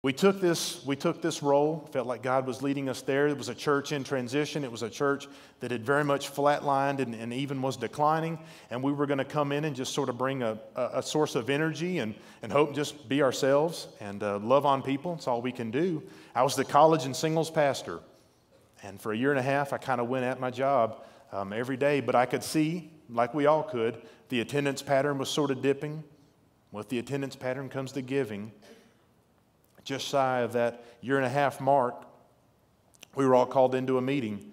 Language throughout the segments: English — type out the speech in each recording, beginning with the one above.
We took this role, felt like God was leading us there. It was a church in transition. It was a church that had very much flatlined and even was declining. And we were going to come in and just sort of bring a source of energy and hope, just be ourselves and love on people. It's all we can do. I was the college and singles pastor. And for a year and a half, I kind of went at my job every day. But I could see, like we all could, the attendance pattern was sort of dipping. With the attendance pattern comes the giving. Just shy of that year and a half mark, we were all called into a meeting,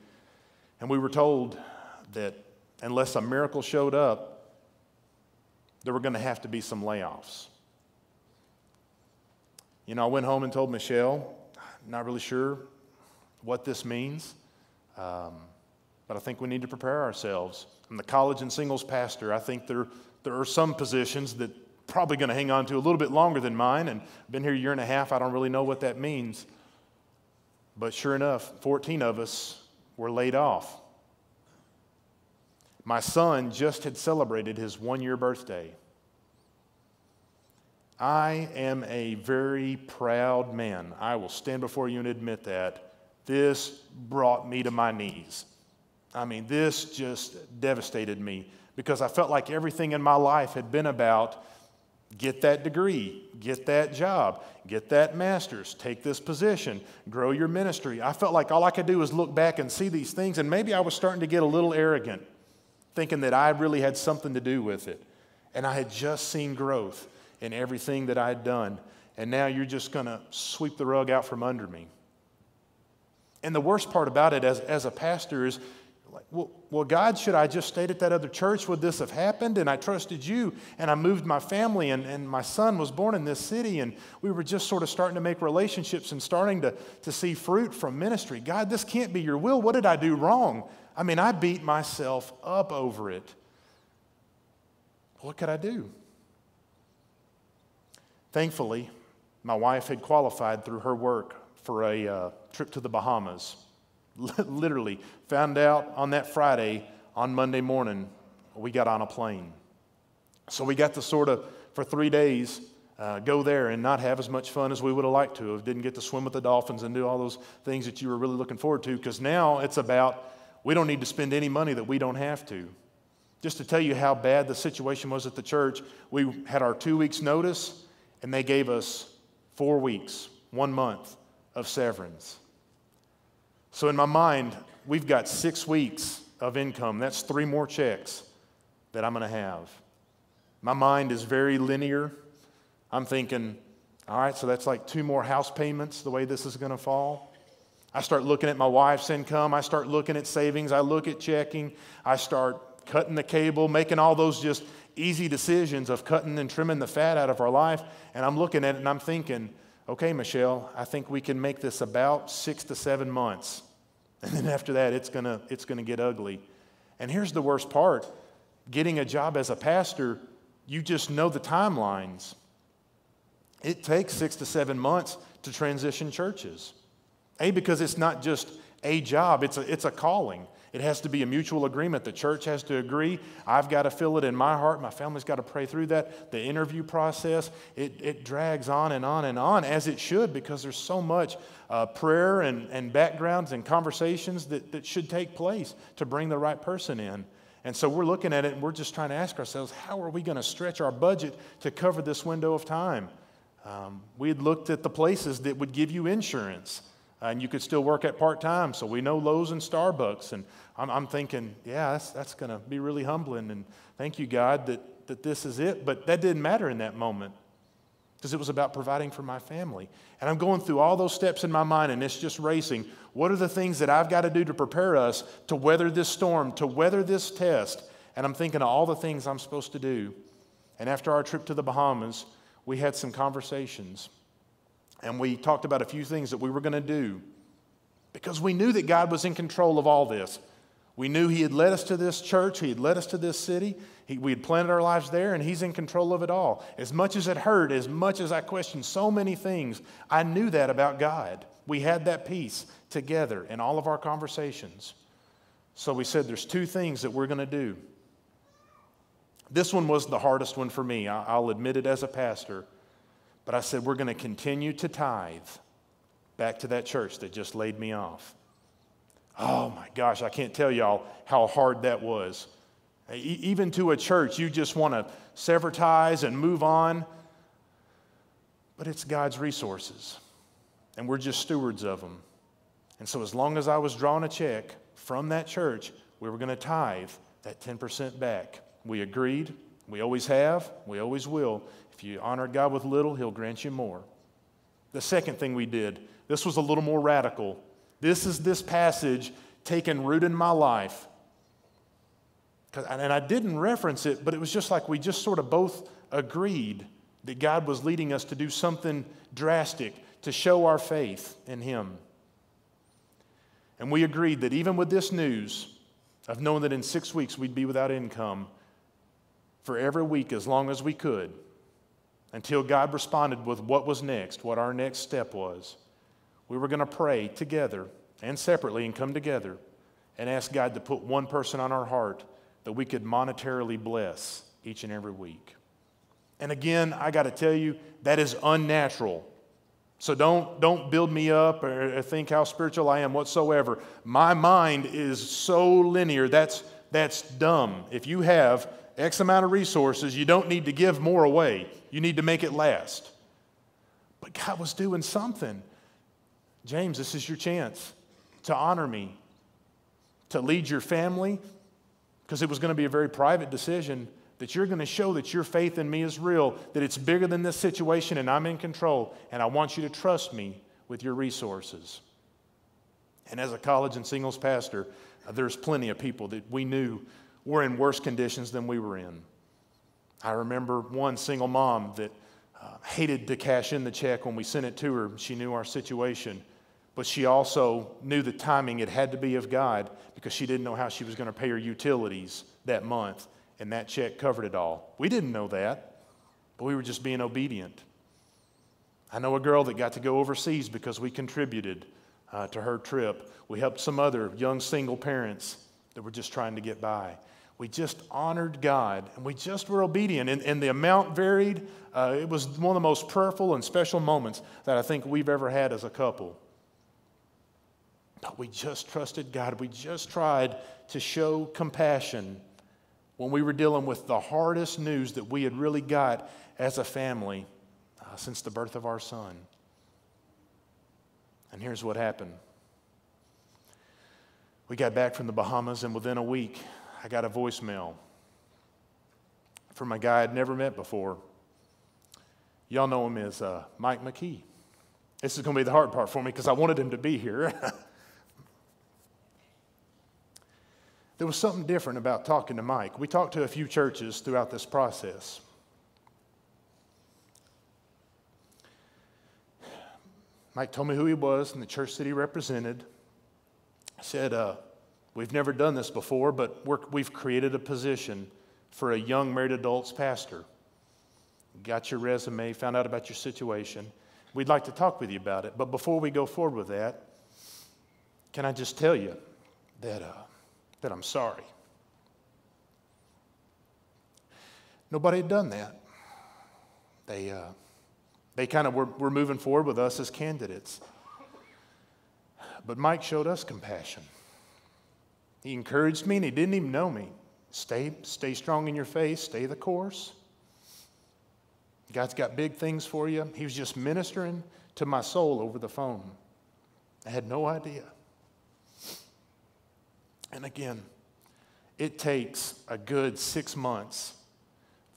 and we were told that unless a miracle showed up, there were going to have to be some layoffs. You know, I went home and told Michelle, not really sure what this means, but I think we need to prepare ourselves. I'm the college and singles pastor. I think there are some positions that probably going to hang on to a little bit longer than mine, and been here a year and a half. I don't really know what that means. But sure enough, 14 of us were laid off. My son just had celebrated his 1-year birthday. I am a very proud man. I will stand before you and admit that. This brought me to my knees. I mean, this just devastated me because I felt like everything in my life had been about get that degree, get that job, get that master's, take this position, grow your ministry. I felt like all I could do was look back and see these things, and maybe I was starting to get a little arrogant, thinking that I really had something to do with it. And I had just seen growth in everything that I had done, and now you're just going to sweep the rug out from under me. And the worst part about it as a pastor is, like, well, God, should I just stayed at that other church? Would this have happened? And I trusted you, and I moved my family, and my son was born in this city, and we were just sort of starting to make relationships and starting to see fruit from ministry. God, this can't be your will. What did I do wrong? I mean, I beat myself up over it. What could I do? Thankfully, my wife had qualified through her work for a trip to the Bahamas. Literally found out on that Friday. On Monday morning, we got on a plane. So we got to sort of, for 3 days, go there and not have as much fun as we would have liked to have. Didn't get to swim with the dolphins and do all those things that you were really looking forward to, because now it's about, we don't need to spend any money that we don't have to. Just to tell you how bad the situation was at the church, we had our 2 weeks notice, and they gave us 4 weeks, 1 month of severance. So in my mind, we've got 6 weeks of income. That's 3 more checks that I'm going to have. My mind is very linear. I'm thinking, all right, so that's like 2 more house payments, the way this is going to fall. I start looking at my wife's income. I start looking at savings. I look at checking. I start cutting the cable, making all those just easy decisions of cutting and trimming the fat out of our life. And I'm looking at it and I'm thinking, okay, Michelle, I think we can make this about 6 to 7 months. And then after that, it's gonna get ugly. And here's the worst part. Getting a job as a pastor, you just know the timelines. It takes 6 to 7 months to transition churches. Because it's not just a job, it's a calling. It has to be a mutual agreement. The church has to agree. I've got to feel it in my heart. My family's got to pray through that. The interview process, it drags on and on and on, as it should, because there's so much prayer and backgrounds and conversations that should take place to bring the right person in. And so we're looking at it and we're just trying to ask ourselves, how are we going to stretch our budget to cover this window of time? We had looked at the places that would give you insurance. And you could still work at part-time, so we know Lowe's and Starbucks. And I'm thinking, yeah, that's going to be really humbling. And thank you, God, that this is it. But that didn't matter in that moment, because it was about providing for my family. And I'm going through all those steps in my mind, and it's just racing. What are the things that I've got to do to prepare us to weather this storm, to weather this test? And I'm thinking of all the things I'm supposed to do. And after our trip to the Bahamas, we had some conversations. And we talked about a few things that we were going to do, because we knew that God was in control of all this. We knew He had led us to this church. He had led us to this city. We had planted our lives there, and He's in control of it all. As much as it hurt, as much as I questioned so many things, I knew that about God. We had that peace together in all of our conversations. So we said there's 2 things that we're going to do. This one was the hardest one for me. I'll admit it as a pastor. But I said, we're going to continue to tithe back to that church that just laid me off. Oh my gosh, I can't tell y'all how hard that was. Even to a church, you just want to sever ties and move on. But it's God's resources, and we're just stewards of them. And so as long as I was drawing a check from that church, we were going to tithe that 10% back. We agreed. We always have. We always will. If you honor God with little, He'll grant you more. The second thing we did, this was a little more radical. This is this passage taking root in my life. And I didn't reference it, but it was just like we just sort of both agreed that God was leading us to do something drastic to show our faith in Him. And we agreed that even with this news of knowing that in 6 weeks we'd be without income, for every week as long as we could, until God responded with what was next, what our next step was, we were going to pray together and separately and come together and ask God to put one person on our heart that we could monetarily bless each and every week. And again, I got to tell you, that is unnatural. So don't build me up or think how spiritual I am whatsoever. My mind is so linear, that's dumb. If you have X amount of resources, you don't need to give more away. You need to make it last. But God was doing something. James, this is your chance to honor me, to lead your family, because it was going to be a very private decision, that you're going to show that your faith in me is real, that it's bigger than this situation and I'm in control, and I want you to trust me with your resources. And as a college and singles pastor, there's plenty of people that we knew were in worse conditions than we were in. I remember one single mom that hated to cash in the check when we sent it to her. She knew our situation, but she also knew the timing, it had to be of God, because she didn't know how she was going to pay her utilities that month, and that check covered it all. We didn't know that, but we were just being obedient. I know a girl that got to go overseas because we contributed to her trip. We helped some other young single parents that were just trying to get by. We just honored God, and we just were obedient, and the amount varied. It was one of the most prayerful and special moments that I think we've ever had as a couple. But we just trusted God. We just tried to show compassion when we were dealing with the hardest news that we had really got as a family since the birth of our son. And here's what happened. We got back from the Bahamas, and within a week, I got a voicemail from a guy I'd never met before. Y'all know him as Mike McKee. This is going to be the hard part for me because I wanted him to be here. There was something different about talking to Mike. We talked to a few churches throughout this process. Mike told me who he was and the church that he represented. I said, we've never done this before, but we've created a position for a young married adults pastor. Got your resume, found out about your situation. We'd like to talk with you about it. But before we go forward with that, can I just tell you that I'm sorry. Nobody had done that. They kind of were moving forward with us as candidates. But Mike showed us compassion. He encouraged me, and he didn't even know me. Stay strong in your faith. Stay the course. God's got big things for you. He was just ministering to my soul over the phone. I had no idea. And again, it takes a good 6 months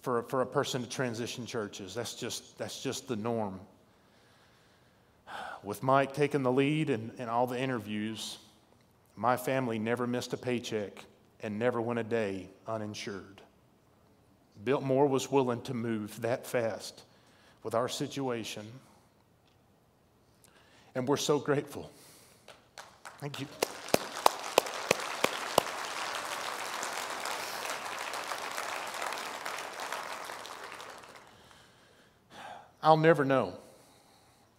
for a person to transition churches. That's just the norm. With Mike taking the lead in all the interviews, my family never missed a paycheck and never went a day uninsured. Biltmore was willing to move that fast with our situation, and we're so grateful. Thank you. I'll never know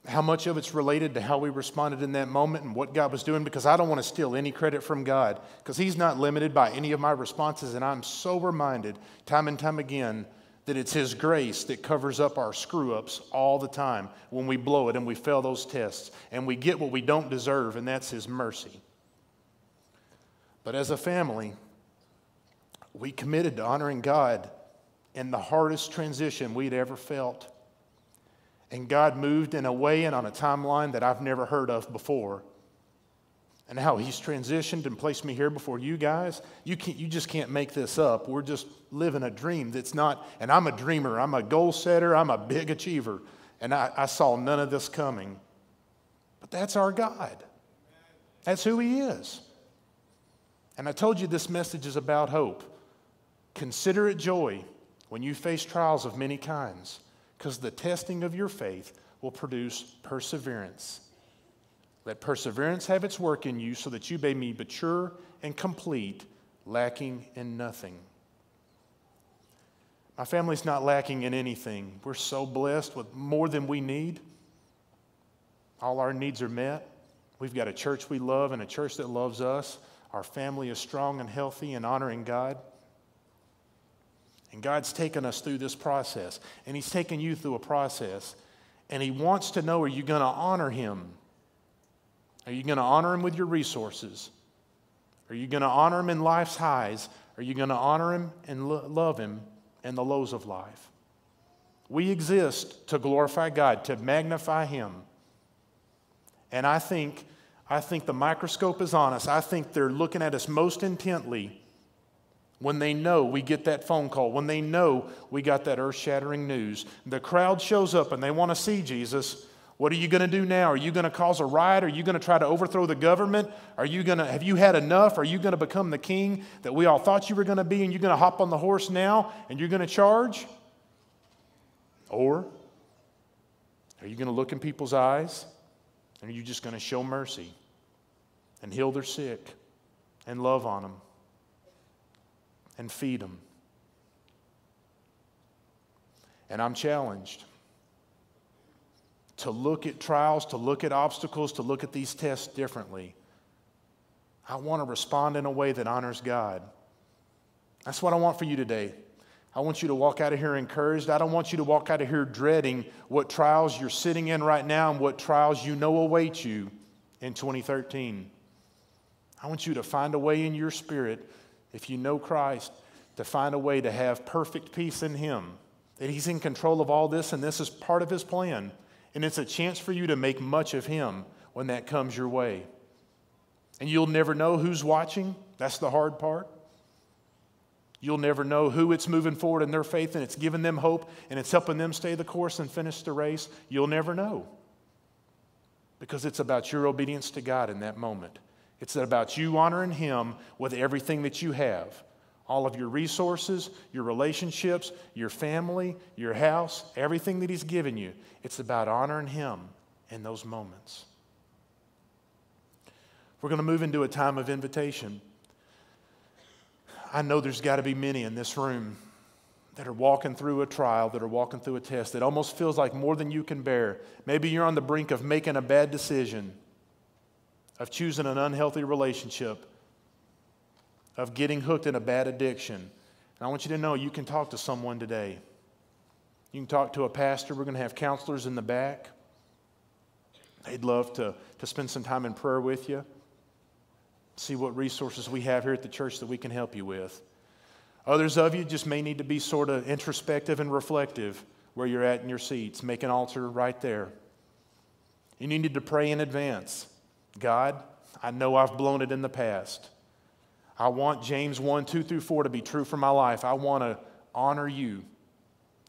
how much of it's related to how we responded in that moment and what God was doing, because I don't want to steal any credit from God, because He's not limited by any of my responses, and I'm so reminded time and time again that it's His grace that covers up our screw-ups all the time when we blow it and we fail those tests and we get what we don't deserve, and that's His mercy. But as a family, we committed to honoring God in the hardest transition we'd ever felt. And God moved in a way and on a timeline that I've never heard of before. And how He's transitioned and placed me here before you guys, you just can't make this up. We're just living a dream that's not, and I'm a dreamer, I'm a goal setter, I'm a big achiever, and I saw none of this coming. But that's our God. That's who He is. And I told you this message is about hope. Consider it joy when you face trials of many kinds, because the testing of your faith will produce perseverance. Let perseverance have its work in you so that you may be mature and complete, lacking in nothing. My family's not lacking in anything. We're so blessed with more than we need. All our needs are met. We've got a church we love and a church that loves us. Our family is strong and healthy and honoring God. And God's taken us through this process. And He's taken you through a process. And He wants to know, are you going to honor Him? Are you going to honor Him with your resources? Are you going to honor Him in life's highs? Are you going to honor Him and love Him in the lows of life? We exist to glorify God, to magnify Him. And I think the microscope is on us. I think they're looking at us most intently when they know we get that phone call, when they know we got that earth-shattering news. The crowd shows up and they want to see Jesus. What are you going to do now? Are you going to cause a riot? Are you going to try to overthrow the government? Have you had enough? Are you going to become the king that we all thought you were going to be, and you're going to hop on the horse now and you're going to charge? Or are you going to look in people's eyes, and are you just going to show mercy and heal their sick and love on them and feed them? And I'm challenged to look at trials, to look at obstacles, to look at these tests differently. I want to respond in a way that honors God. That's what I want for you today. I want you to walk out of here encouraged. I don't want you to walk out of here dreading what trials you're sitting in right now and what trials you know await you in 2013. I want you to find a way in your spirit, if you know Christ, to find a way to have perfect peace in Him, that He's in control of all this, and this is part of His plan. And it's a chance for you to make much of Him when that comes your way. And you'll never know who's watching. That's the hard part. You'll never know who it's moving forward in their faith, and it's giving them hope, and it's helping them stay the course and finish the race. You'll never know. Because it's about your obedience to God in that moment. It's about you honoring Him with everything that you have. All of your resources, your relationships, your family, your house, everything that He's given you. It's about honoring Him in those moments. We're going to move into a time of invitation. I know there's got to be many in this room that are walking through a trial, that are walking through a test that almost feels like more than you can bear. Maybe you're on the brink of making a bad decision, of choosing an unhealthy relationship, of getting hooked in a bad addiction. And I want you to know you can talk to someone today. You can talk to a pastor. We're going to have counselors in the back. They'd love to spend some time in prayer with you. See what resources we have here at the church that we can help you with. Others of you just may need to be sort of introspective and reflective where you're at in your seats. Make an altar right there. You need to pray in advance. God, I know I've blown it in the past. I want James 1:2-4 to be true for my life. I want to honor you.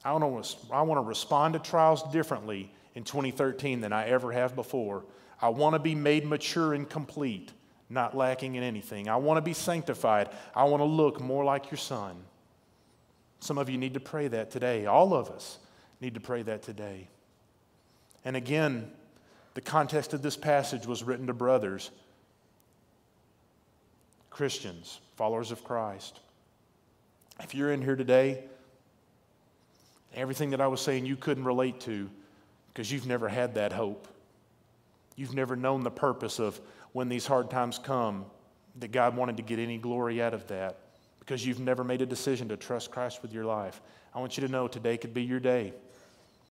I want to respond to trials differently in 2013 than I ever have before. I want to be made mature and complete, not lacking in anything. I want to be sanctified. I want to look more like your Son. Some of you need to pray that today. All of us need to pray that today. And again, the context of this passage was written to brothers, Christians, followers of Christ. If you're in here today, everything that I was saying you couldn't relate to because you've never had that hope. You've never known the purpose of when these hard times come, that God wanted to get any glory out of that because you've never made a decision to trust Christ with your life. I want you to know today could be your day.